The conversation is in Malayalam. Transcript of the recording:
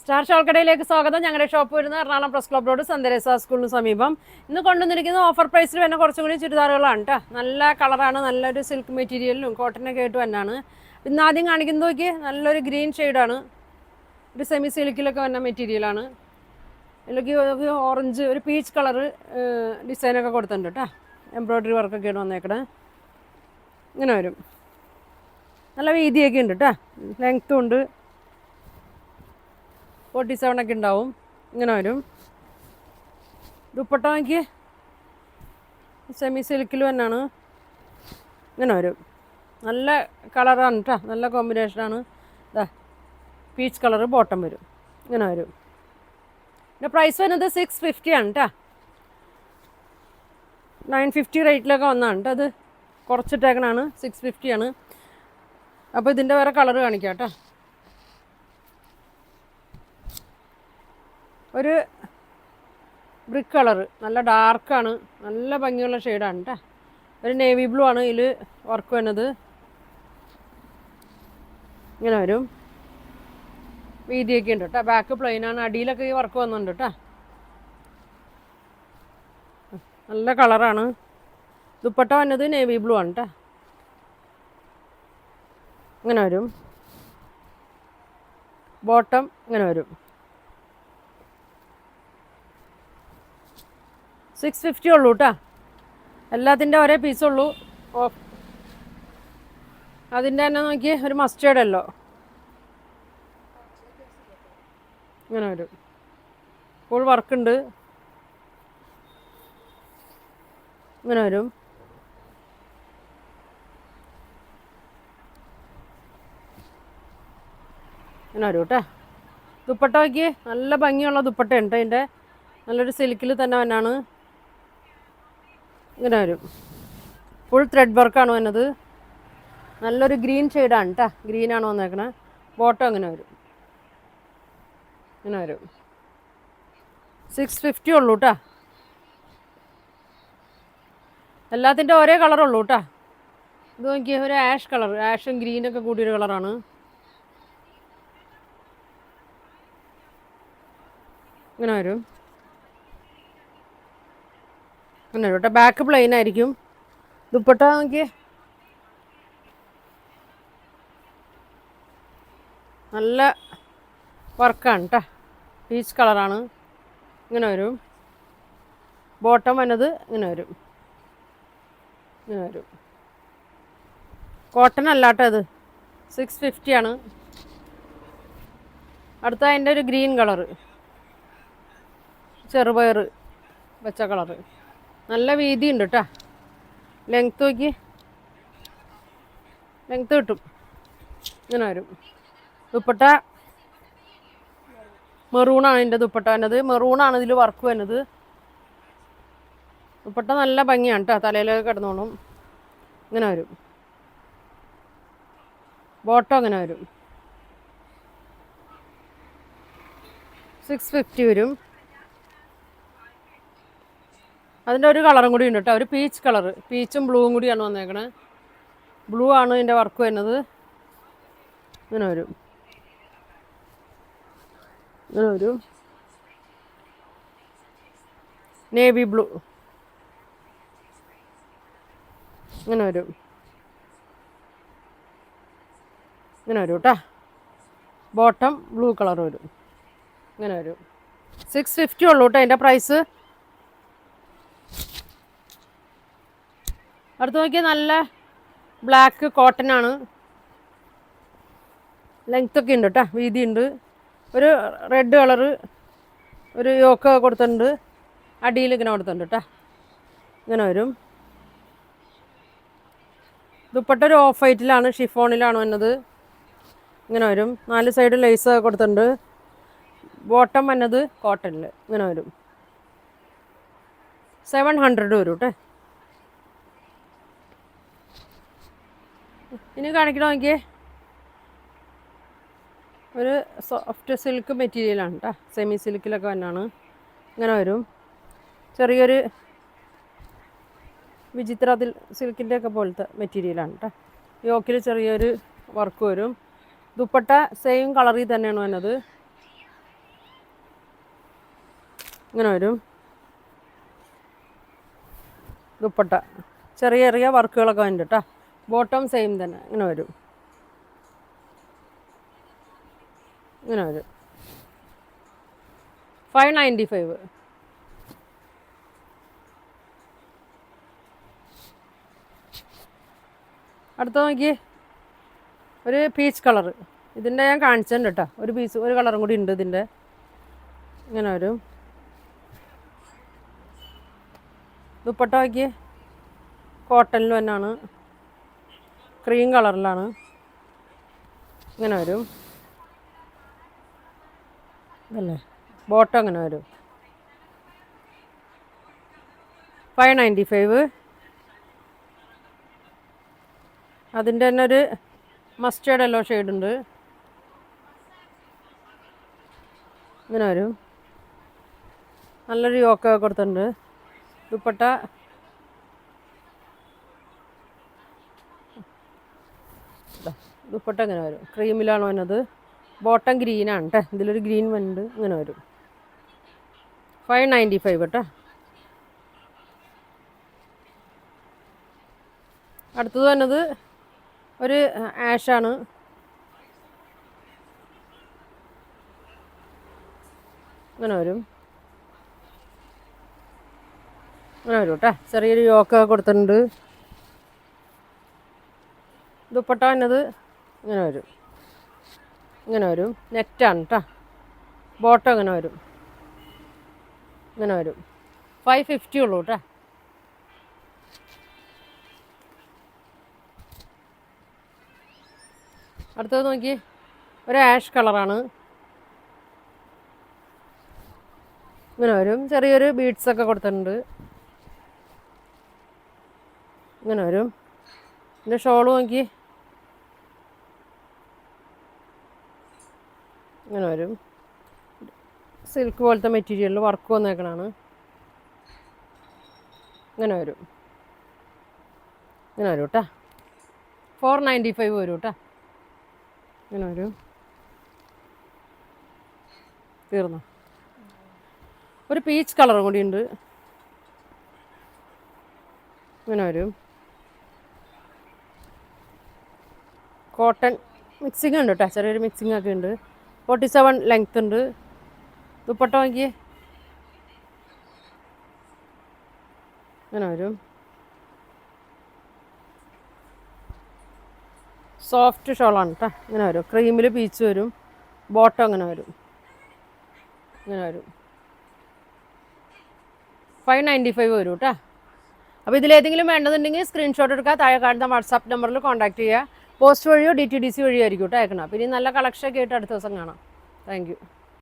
സ്റ്റാർ ഷോൾക്കടയിലേക്ക് സ്വാഗതം. ഞങ്ങളുടെ ഷോപ്പ് വരുന്നത് Ernakulam press club road saint സ്കൂളിന് സമീപം. ഇന്ന് കൊണ്ടുവന്നിരിക്കുന്നത് ഓഫർ പ്രൈസിൽ തന്നെ കുറച്ചും കൂടി ചുരിദാറുകളാണ് കേട്ടോ. നല്ല കളറാണ്, നല്ലൊരു സിൽക്ക് മെറ്റീരിയലിലും കോട്ടനൊക്കെ ആയിട്ട് തന്നെയാണ്. ഇന്ന് ആദ്യം കാണിക്കുന്നത് നോക്കി, നല്ലൊരു ഗ്രീൻ ഷെയ്ഡാണ്, ഒരു സെമി സിൽക്കിലൊക്കെ വന്ന മെറ്റീരിയലാണ്. ഇതിലേക്ക് ഓറഞ്ച്, ഒരു പീച്ച് കളറ് ഡിസൈനൊക്കെ കൊടുത്തിട്ടുണ്ട് കേട്ടോ. എംബ്രോയ്ഡറി വർക്കൊക്കെയാണ് വന്നേക്കണേ. ഇങ്ങനെ വരും, നല്ല വീതിയൊക്കെ ഉണ്ട് കേട്ടോ, ലെങ്ത്തും ഉണ്ട്. 47 ഒക്കെ ഉണ്ടാവും. ഇങ്ങനെ വരും. ദുപ്പട്ടയ്ക്ക് സെമി സിൽക്കിൽ തന്നെയാണ്. ഇങ്ങനെ വരും, നല്ല കളറാണ് കേട്ടോ, നല്ല കോമ്പിനേഷനാണ്. ഇതാ പീച്ച് കളറ് ബോട്ടം വരും. ഇങ്ങനെ വരും. പിന്നെ പ്രൈസ് വരുന്നത് 650 ആണ് കേട്ടോ. 950 റേറ്റിലൊക്കെ വന്നതാണ് കേട്ടോ. അത് കുറച്ചിട്ടേക്കണാണ്, 650 ആണ്. അപ്പോൾ ഇതിൻ്റെ വേറെ കളറ് കാണിക്കാം കേട്ടോ. ഒരു ബ്രിക്ക് കളറ്, നല്ല ഡാർക്കാണ്, നല്ല ഭംഗിയുള്ള ഷെയ്ഡാണ് കേട്ടോ. ഒരു നേവി ബ്ലൂ ആണ് ഇതിൽ വർക്ക് വരുന്നത്. ഇങ്ങനെ വരും, വീതിയൊക്കെ ഉണ്ട് കേട്ടോ. ബാക്ക് പ്ലെയിനാണ്, അടിയിലൊക്കെ ഈ വർക്ക് വന്നിട്ടുണ്ട് കേട്ടോ. നല്ല കളറാണ്. ദുപ്പട്ട വന്നത് നേവി ബ്ലൂ ആണ് കേട്ടോ. ഇങ്ങനെ വരും. ബോട്ടം ഇങ്ങനെ വരും. 650 ഉള്ളൂ കേട്ടോ. എല്ലാത്തിൻ്റെ ഒരേ പീസുള്ളൂ. അതിൻ്റെ തന്നെ നോക്കി, ഒരു മസ്റ്റേർഡ് അല്ലോ ഇങ്ങനെ വരും. ഫുൾ വർക്കുണ്ട്. ഇങ്ങനെ വരും. ഇങ്ങനെ വരും കേട്ടോ. ദുപ്പട്ടയ്ക്ക് നല്ല ഭംഗിയുള്ള ദുപ്പട്ടയുണ്ട്. അതിൻ്റെ നല്ലൊരു സിൽക്കിൽ തന്നെ തന്നെയാണ്. ഇങ്ങനെ വരും. ഫുൾ ത്രെഡ് വർക്കാണ് വന്നത്. നല്ലൊരു ഗ്രീൻ ഷെയ്ഡാണ് കേട്ടോ. ഗ്രീനാണ് വന്നേക്കണേ. ബോട്ടം അങ്ങനെ വരും. ഇങ്ങനെ വരും. 650 ഉള്ളൂ കേട്ടോ. എല്ലാത്തിൻ്റെ ഒരേ കളറുള്ളൂ കേട്ടോ. ഇത് നോക്കിയാൽ ഒരു ആഷ് കളർ, ആഷും ഗ്രീനൊക്കെ കൂടിയൊരു കളറാണ്. ഇങ്ങനെ വരും. അങ്ങനെ വരും കേട്ടോ. ബാക്ക് പ്ലെയിൻ ആയിരിക്കും. ദുപ്പട്ട നോക്കി, നല്ല വർക്കാണ് കേട്ടോ. പീച്ച് കളറാണ്. ഇങ്ങനെ വരും. ബോട്ടം വന്നത് ഇങ്ങനെ വരും. ഇങ്ങനെ വരും. കോട്ടൺ അല്ല കേട്ടോ ഇത്. 650 ആണ്. അടുത്ത അതിൻ്റെ ഒരു ഗ്രീൻ കളറ്, ചെറുപയർ പച്ച കളറ്. നല്ല വീതി ഉണ്ട് കേട്ടോ. ലെങ്ത്ത് നോക്കി, ലെങ്ത്ത് കിട്ടും. ഇങ്ങനെ വരും. ദുപ്പട്ട മെറൂണാണ് ഇതിൻ്റെ ദുപ്പട്ട വന്നത്. മെറൂണാണ് ഇതിൽ വർക്ക് വന്നത്. ദുപ്പട്ട നല്ല ഭംഗിയാണ് കേട്ടോ. തലയിലൊക്കെ കിടന്നോളും. ഇങ്ങനെ വരും. ബോട്ടം അങ്ങനെ വരും. 650 വരും. അതിൻ്റെ ഒരു കളറും കൂടി ഉണ്ട് കേട്ടോ. ഒരു പീച്ച് കളറ്, പീച്ചും ബ്ലൂവും കൂടിയാണ് വന്നേക്കണേ. ബ്ലൂ ആണ് ഇതിൻ്റെ വർക്ക് വരുന്നത്. ഇങ്ങനെ വരും. ഇങ്ങനെ വരും. നേവി ബ്ലൂ ഇങ്ങനെ വരും. ഇങ്ങനെ വരും കേട്ടോ. ബോട്ടം ബ്ലൂ കളർ വരും. ഇങ്ങനെ വരും. 650 ഉള്ളൂ കേട്ടോ അതിൻ്റെ പ്രൈസ്. അടുത്ത് നോക്കിയാൽ നല്ല ബ്ലാക്ക് കോട്ടൺ ആണ്. ലെങ്ത്തൊക്കെ ഉണ്ട് കേട്ടോ, വീതിയുണ്ട്. ഒരു റെഡ് കളറ്, ഒരു യോക്ക് കൊടുത്തിട്ടുണ്ട്. അടിയിൽ ഇങ്ങനെ കൊടുത്തിട്ടുണ്ട് കേട്ടോ. ഇങ്ങനെ വരും. ദുപ്പട്ട ഒരു ഓഫ് വൈറ്റിലാണ്, ഷിഫോണിലാണ് വന്നത്. ഇങ്ങനെ വരും. 4 സൈഡ് ലേസ് കൊടുത്തിട്ടുണ്ട്. ബോട്ടം വന്നത് കോട്ടണിൽ. ഇങ്ങനെ വരും. 700 വരും കേട്ടോ. ഇനി കാണിക്കണോ നോക്കിയേ, ഒരു സോഫ്റ്റ് സിൽക്ക് മെറ്റീരിയലാണ് കേട്ടോ. സെമി സിൽക്കിലൊക്കെ വന്നാണ്. ഇങ്ങനെ വരും. ചെറിയൊരു വിചിത്ര സിൽക്കിൻ്റെ ഒക്കെ പോലത്തെ മെറ്റീരിയലാണ് കേട്ടോ. യോക്കിൽ ചെറിയൊരു വർക്ക് വരും. ദുപ്പട്ട സെയിം കളറിൽ തന്നെയാണ് വന്നത്. ഇങ്ങനെ വരും. ദുപ്പട്ട ചെറിയ ചെറിയ വർക്കുകളൊക്കെ ഉണ്ട് കേട്ടോ. ബോട്ടം സെയിം തന്നെ ഇങ്ങനെ വരും. ഇങ്ങനെ വരും. 595. അടുത്ത നോക്കി ഒരു പീച്ച് കളർ. ഇതിൻ്റെ ഞാൻ കാണിച്ചിട്ടുണ്ട് കേട്ടോ. ഒരു കളറും കൂടി ഉണ്ട് ഇതിൻ്റെ. ഇങ്ങനെ വരും. ദുപ്പട്ട നോക്കി കോട്ടണിൽ തന്നെയാണ്, ക്രീം കളറിലാണ്. ഇങ്ങനെ വരും. ഇതല്ലേ ബോട്ടം അങ്ങനെ വരും. 595. അതിൻ്റെ തന്നെ ഒരു മസ്റ്റേർഡ് യെല്ലോ ഷെയ്ഡുണ്ട്. ഇങ്ങനെ വരും. നല്ലൊരു യോക്കൊക്കെ കൊടുത്തിട്ടുണ്ട്. ദുപ്പട്ട ദുപ്പട്ട ഇങ്ങനെ വരും. ക്രീമിലാണ് വന്നത്. ബോട്ടം ഗ്രീനാണ് കേട്ടോ. ഇതിലൊരു ഗ്രീൻ വന്നുണ്ട്. ഇങ്ങനെ വരും. 595 കേട്ടോ. അടുത്തത് വന്നത് ഒരു ആഷാണ്. ഇങ്ങനെ വരും. ഇങ്ങനെ വരും കേട്ടോ. ചെറിയൊരു യോക്കൊക്കെ കൊടുത്തിട്ടുണ്ട്. ദുപ്പട്ട വന്നത് ഇങ്ങനെ വരും. ഇങ്ങനെ വരും. നെറ്റാണ് കേട്ടോ. ബോട്ടം ഇങ്ങനെ വരും. ഇങ്ങനെ വരും. 550 ഉള്ളൂ കേട്ടോ. അടുത്തത് നോക്കി ഒരു ആഷ് കളറാണ്. ഇങ്ങനെ വരും. ചെറിയൊരു ബീഡ്സൊക്കെ കൊടുത്തിട്ടുണ്ട്. ഇങ്ങനെ വരും. ഇതിൻ്റെ ഷോള് നോക്കി ഇങ്ങനെ വരും. സിൽക്ക് പോലത്തെ മെറ്റീരിയലിൽ വർക്ക് വന്നേക്കണാണ്. ഇങ്ങനെ വരും. ഇങ്ങനെ വരും കേട്ടോ. 495 വരും കേട്ടോ. ഇങ്ങനെ വരും. തീർന്നു. ഒരു പീച്ച് കളറും കൂടി ഉണ്ട്. ഇങ്ങനെ വരും. കോട്ടൺ മിക്സിങ് ഉണ്ട് കേട്ടോ. ചെറിയൊരു മിക്സിങ് ഒക്കെ ഉണ്ട്. 47 ലെങ്ത് ഉണ്ട്. ദുപ്പട്ട നോക്കിയേ ഇങ്ങനെ വരും. സോഫ്റ്റ് ഷോളാണ് കേട്ടോ. ഇങ്ങനെ വരും. ക്രീമിൽ പീച്ച് വരും. ബോട്ടം അങ്ങനെ വരും. ഇങ്ങനെ വരും. 595 വരും കേട്ടോ. അപ്പോൾ ഇതിലേതെങ്കിലും വേണ്ടതുണ്ടെങ്കിൽ സ്ക്രീൻഷോട്ട് എടുക്കുക. താഴെ കാണുന്ന വാട്സാപ്പ് നമ്പറിൽ കോൺടാക്ട് ചെയ്യുക. പോസ്റ്റ് വഴിയോ DTDC വഴിയോ ആയിരിക്കും കേട്ടോ അയക്കണം. പിന്നെ നല്ല കളക്ഷനൊക്കെ ആയിട്ട് അടുത്ത ദിവസം കാണാം. Thank you.